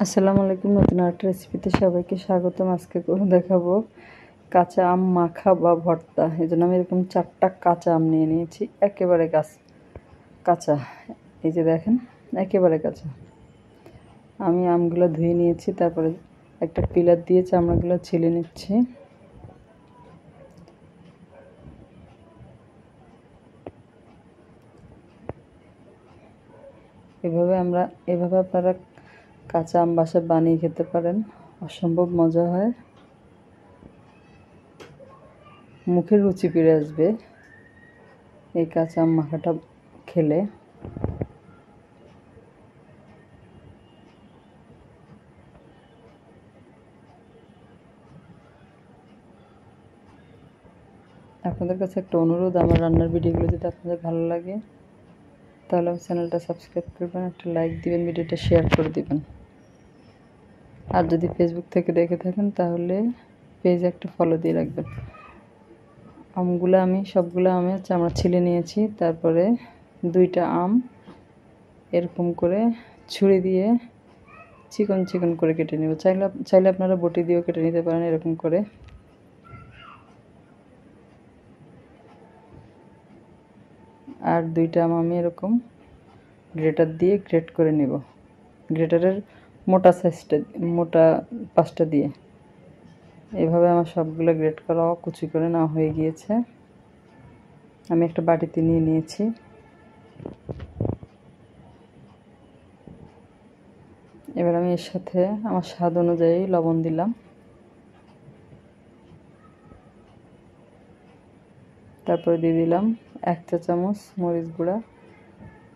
আসসালামু আলাইকুম। নতুন একটা রেসিপিতে সবাইকে স্বাগতম। আজকে করে দেখাবো কাঁচা আম মাখা বা ভর্তা। এই জন্য আমি এরকম 4টা কাঁচা আম নিয়ে নিয়েছি, একেবারে কাঁচা। এই যে দেখেন, একেবারে কাঁচা। আমি আমগুলো ধুয়ে নিয়েছি, তারপরে একটা পিলার দিয়ে চামড়াগুলো ছিলে নিচ্ছি। এভাবে আপনারা কাঁচা আম বাসায় বানিয়ে খেতে পারেন, অসম্ভব মজা হয়, মুখের রুচি ফিরে আসবে এই কাঁচা আম মাখাটা খেলে। আপনাদের কাছে একটা অনুরোধ, আমার রান্নার ভিডিওগুলো যদি আপনাদের ভালো লাগে তাহলে আমার চ্যানেলটা সাবস্ক্রাইব করবেন, একটা লাইক দিবেন, ভিডিওটা শেয়ার করে দিবেন। আর যদি ফেসবুক থেকে দেখে থাকেন তাহলে পেজে একটা ফলো দিয়ে রাখবেন। সবগুলো আমি চামড়া ছিলে নিয়েছি। তারপরে 2টা আম এরকম করে ছুরি দিয়ে চিকন চিকন করে কেটে নেব। চাইলে আপনারা বটি দিয়েও কেটে নিতে পারেন এরকম করে। আর 2টা আম আমি এরকম গ্রেটার দিয়ে গ্রেট করে নেব, গ্রেটারের মোটা পাশটা দিয়ে। এভাবে আমার সবগুলো গ্রেট করা কুচি করে নেওয়া হয়ে গিয়েছে। আমি একটা বাটিতে নিয়ে নিয়েছি। এবার আমি এর সাথে আমার স্বাদ অনুযায়ী লবণ দিলাম। তারপরে দিয়ে দিলাম 1 চা চামচ মরিচ গুঁড়া,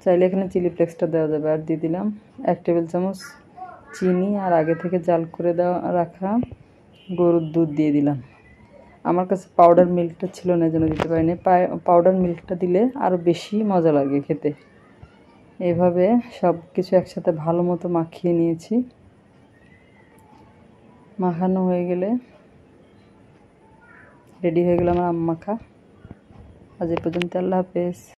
চাইলে এখানে চিলি ফ্লেক্সটা দেওয়া যাবে। আর দিয়ে দিলাম 1 টেবিল চামচ চিনি, আর আগে থেকে জাল করে রাখা গরুর দুধ দিয়ে দিলাম। আমার কাছে পাউডার মিল্কটা ছিল না, যেন দিতে পারিনি। পাউডার মিল্কটা দিলে আরও বেশি মজা লাগে খেতে। এভাবে সব কিছু একসাথে ভালো মতো মাখিয়ে নিয়েছি। মাখানো হয়ে গেলে রেডি হয়ে গেল আমার আম মাখা। আজ এ পর্যন্ত। আল্লাহ হাফেজ।